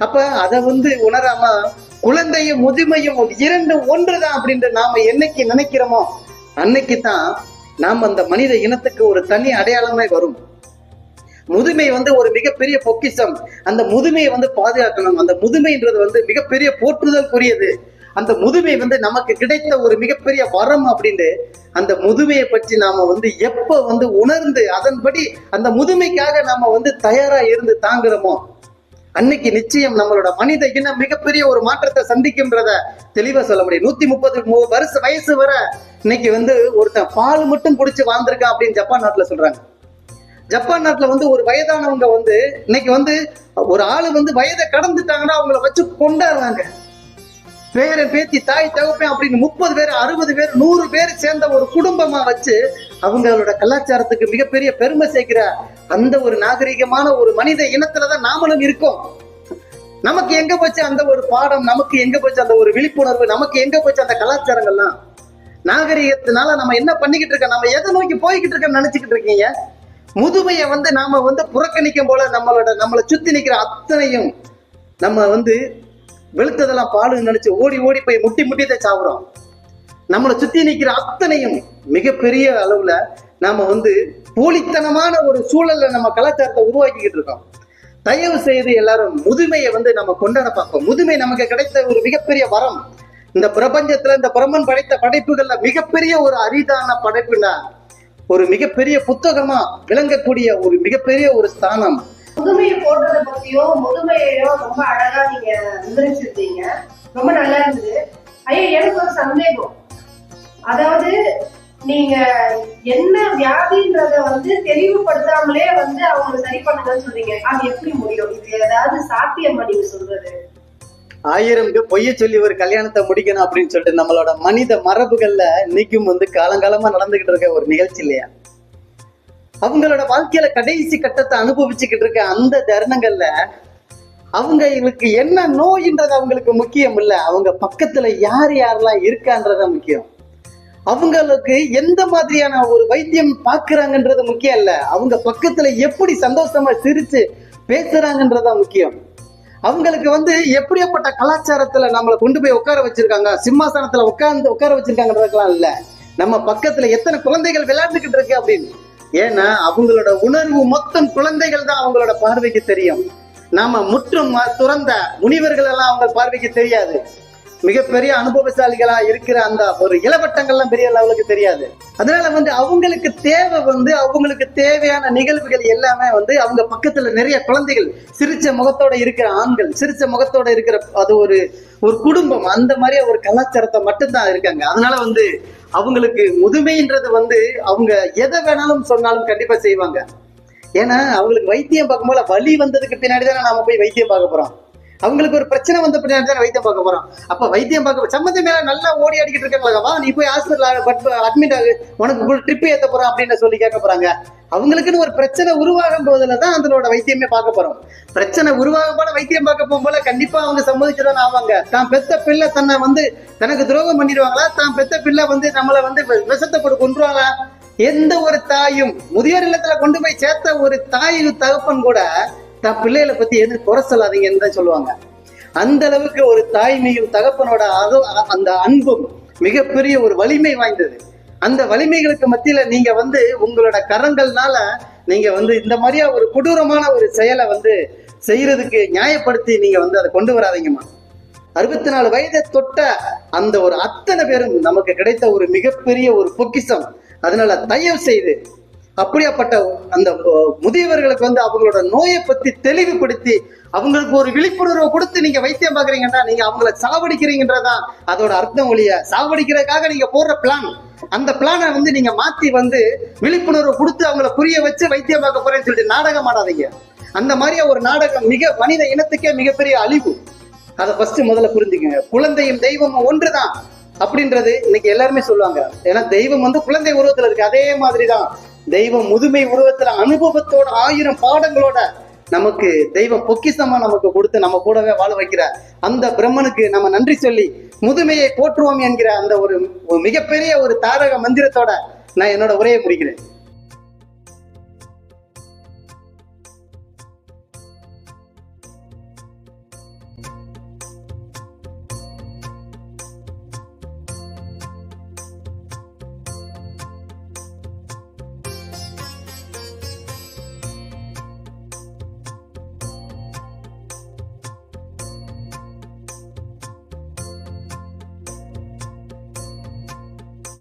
அப்ப அதை உணராம குழந்தையும் முதுமையும் இரண்டும் ஒன்றுதான் அப்படின்ற நாம என்னைக்கு நினைக்கிறோமோ அன்னைக்கு தான் நாம் அந்த மனித இனத்துக்கு ஒரு தனி அடையாளமே வரும். முதுமை ஒரு மிகப்பெரிய பொக்கிஷம். அந்த முதுமையை பாதுகாக்கணும். அந்த முதுமைன்றது மிகப்பெரிய போற்றுதற்குரியது. அந்த முதுமை நமக்கு கிடைத்த ஒரு மிகப்பெரிய வரம் அப்படின்னு அந்த முதுமையை பற்றி நாம எப்ப உணர்ந்து அதன்படி அந்த முதுமைக்காக நாம தயாரா இருந்து தாங்குறோமோ அன்னைக்கு நிச்சயம் நம்மளோட மனித இனம் மிகப்பெரிய ஒரு மாற்றத்தை சந்திக்கும்ன்றத தெளிவா சொல்ல முடியும். 130 வயசு வரை இன்னைக்கு ஒருத்தன் பால் மட்டும் குடிச்சு வாழ்ந்திருக்கான் அப்படின்னு ஜப்பான் நாட்டுல சொல்றாங்க. ஜப்பான் நாட்டுல ஒரு வயதானவங்க இன்னைக்கு ஒரு ஆளு வயதை கடந்துட்டாங்கன்னா அவங்கள வச்சு கொண்டாடுறாங்க. பேர பேத்தி தாய் தகப்பேன் அப்படின்னு 30 பேர் 60 பேர் 100 பேர் சேர்ந்த ஒரு குடும்பமா வச்சு அவங்களோட கலாச்சாரத்துக்கு மிகப்பெரிய பெருமை சேர்க்கிற அந்த ஒரு நாகரிகமான ஒரு மனித இனத்துலதான் நாமளும் இருக்கோம். நமக்கு எங்க போச்சு அந்த ஒரு பாடம், நமக்கு எங்க போச்சு அந்த ஒரு விழிப்புணர்வு, நமக்கு எங்க போச்சு அந்த கலாச்சாரங்கள்லாம்? நாகரிகத்தினால நம்ம என்ன பண்ணிக்கிட்டு இருக்கோம், நம்ம எதை நோக்கி போய்கிட்டு இருக்கோம்னு நினைச்சுக்கிட்டு இருக்கீங்க? முதுமையை நாம புறக்கணிக்கும் போல நம்மளை சுத்தி நிக்கிற அத்தனையும் நம்ம வெளுத்ததெல்லாம் பாலுன்னு நினைச்சு ஓடி ஓடி போய் முட்டி முட்டியதை சாப்பிடுறோம். நம்மளை சுத்தி நிக்கிற அத்தனையும் மிகப்பெரிய அளவுல நாம போலித்தனமான ஒரு சூழல்ல நம்ம கலாச்சாரத்தை உருவாக்கிக்கிட்டு இருக்கோம். தயவு செய்து எல்லாரும் முதுமையை நம்ம கொண்டாட பார்ப்போம். முதுமை நமக்கு கிடைத்த ஒரு மிகப்பெரிய வரம். இந்த பிரபஞ்சத்துல இந்த பிரம்மன் படைத்த படைப்புகள்ல மிகப்பெரிய ஒரு அரிதான படைப்புனா ஒரு மிகப்பெரிய புத்தகமா விளங்கக்கூடிய ஒரு மிகப்பெரிய ஒரு ஸ்தானம். முதுமையை போடுறத பத்தியோ முதுமையோ ரொம்ப அழகா நீங்க விவரிச்சிருந்தீங்க. ரொம்ப நல்லா இருந்தது. ஐயா, எனக்கு ஒரு சந்தேகம். அதாவது நீங்க என்ன வியாதின்றத தெளிவுபடுத்தாமலே அவங்க சரி பண்ணுங்கன்னு சொல்றீங்க. அது எப்படி முடியும்? இது ஏதாவது சாத்தியமா நீங்க சொல்றது? 1000 பொய்ய சொல்லி ஒரு கல்யாணத்தை முடிக்கணும் அப்படின்னு சொல்லிட்டு நம்மளோட மனித மரபுகள்ல இன்னைக்கும் காலங்காலமா நடந்துகிட்டு இருக்க ஒரு நிகழ்ச்சி இல்லையா? அவங்களோட வாழ்க்கையில கடைசி கட்டத்தை அனுபவிச்சுக்கிட்டு இருக்க அந்த தருணங்கள்ல அவங்களுக்கு என்ன நோயின்றது அவங்களுக்கு முக்கியம் இல்ல, அவங்க பக்கத்துல யார் யாரெல்லாம் இருக்கான்றத முக்கியம். அவங்களுக்கு எந்த மாதிரியான ஒரு வைத்தியம் பாக்குறாங்கன்றது முக்கியம் இல்ல, அவங்க பக்கத்துல எப்படி சந்தோஷமா சிரிச்சு பேசுறாங்கன்றதா முக்கியம். அவங்களுக்கு எப்படியாப்பட்ட கலாச்சாரத்துல நம்மளை கொண்டு போய் உட்கார வச்சிருக்காங்க, சிம்மாசனத்துல உட்கார வச்சிருக்காங்கன்றதுக்கெல்லாம் இல்ல, நம்ம பக்கத்துல எத்தனை குழந்தைகள் விளையாண்டுகிட்டு இருக்கு அப்படின்னு. ஏன்னா அவங்களோட உணர்வு மொத்தம் குழந்தைகள் தான் அவங்களோட பார்வைக்கு தெரியும். நாம முற்றும் துறந்த முனிவர்கள் எல்லாம் அவங்க பார்வைக்கு தெரியாது. மிகப்பெரிய அனுபவசாலிகளா இருக்கிற அந்த ஒரு இளவட்டங்கள்லாம் பெரிய லெவலுக்கு தெரியாது. அதனால அவங்களுக்கு தேவை அவங்களுக்கு தேவையான நிகழ்வுகள் எல்லாமே அவங்க பக்கத்துல நிறைய குழந்தைகள், சிரிச்ச முகத்தோட இருக்கிற ஆண்கள், சிரிச்ச முகத்தோட இருக்கிற அது ஒரு குடும்பம், அந்த மாதிரி ஒரு கலாச்சாரத்தை மட்டும்தான் இருக்காங்க. அதனால அவங்களுக்கு முதுமைன்றது அவங்க எதை வேணாலும் சொன்னாலும் கண்டிப்பா செய்வாங்க. ஏன்னா அவங்களுக்கு வைத்தியம் பார்க்கும்போது வலி வந்ததுக்கு பின்னாடி தானே நாம போய் வைத்தியம் பார்க்க போறோம். அவங்களுக்கு ஒரு பிரச்சனை வந்த பின்னாடி தானே வைத்தியம் பார்க்க போறோம். அப்ப வைத்தியம் பார்க்க சம்மந்தம் மேல நல்லா ஓடி அடிக்கிட்டு இருக்காங்களா, வா நீ போய் ஹாஸ்பிட்டல் அட்மிட் ஆகு, உனக்கு ட்ரிப் ஏத்த போறோம் அப்படின்னு சொல்லி கேட்க போறாங்க. அவங்களுக்குன்னு ஒரு பிரச்சனை உருவாகும் போதுலதான் அதனோட வைத்தியமே பார்க்க போறோம். பிரச்சனை உருவாகும் போல வைத்தியம் பார்க்க போகும்போல கண்டிப்பா அவங்க சம்மதிச்சுதான் ஆவாங்க. தான் பெத்த பிள்ளை தன்னை தனக்கு துரோகம் பண்ணிடுவாங்களா, தான் பெத்த பிள்ளை நம்மளை விஷத்தை போட்டு கொண்டுருவாங்களா? எந்த ஒரு தாயும் முதியோர் இல்லத்துல கொண்டு போய் சேர்த்த ஒரு தாய் தகப்பன் கூட தான் பிள்ளைகளை பத்தி எதுவும் குறை சொல்லாதீங்கன்னு தான் சொல்லுவாங்க. அந்த அளவுக்கு ஒரு தாய்மையும் தகப்பனோட அந்த அன்பும் மிகப்பெரிய ஒரு வலிமை வாய்ந்தது. அந்த வலிமைகளுக்கு மத்தியில நீங்க உங்களோட கரங்கள்னால நீங்க இந்த மாதிரியா ஒரு கொடூரமான ஒரு செயலை செய்யறதுக்கு நியாயப்படுத்தி நீங்க அதை கொண்டு வராதீங்கம்மா. 64 வயதை தொட்ட அந்த ஒரு அத்தனை பேரும் நமக்கு கிடைத்த ஒரு மிகப்பெரிய ஒரு பொக்கிஷம். அதனால தயவு செய்து அப்படியாப்பட்ட அந்த முதியவர்களுக்கு அவங்களோட நோயை பத்தி தெளிவுபடுத்தி அவங்களுக்கு ஒரு விழிப்புணர்வை கொடுத்து நீங்க வைத்தியம் பாக்குறீங்கன்னா நீங்க அவங்கள சாவடிக்கிறீங்கன்றதான் அதோட அர்த்தம். ஒழிய சாவடிக்கிறதுக்காக நீங்க போடுற பிளான், அந்த பிளானை நீங்க மாத்தி விழிப்புணர்வு கொடுத்து அவங்கள புரிய வச்சு வைத்தியம் பார்க்க போறேன்னு சொல்லிட்டு நாடகம் ஆடாதீங்க. அந்த மாதிரியா ஒரு நாடகம் மனித இனத்துக்கே மிகப்பெரிய அழிவு. அதை ஃபர்ஸ்ட் முதல்ல புரிஞ்சுக்கங்க. குழந்தையும் தெய்வமும் ஒன்றுதான் அப்படின்றது இன்னைக்கு எல்லாருமே சொல்லுவாங்க. ஏன்னா தெய்வம் குழந்தை உருவத்துல இருக்கு. அதே மாதிரிதான் தெய்வம் முதுமை உருவத்துல அனுபவத்தோட 1000 பாடங்களோட நமக்கு தெய்வம் பொக்கிஷமா நமக்கு கொடுத்து நம்ம கூடவே வாழ வைக்கிற அந்த பிரம்மனுக்கு நம்ம நன்றி சொல்லி முதுமையை போற்றுவோம் என்கிற அந்த ஒரு மிகப்பெரிய ஒரு தாரக மந்திரத்தோட நான் என்னோட உரையை முடிக்கிறேன்.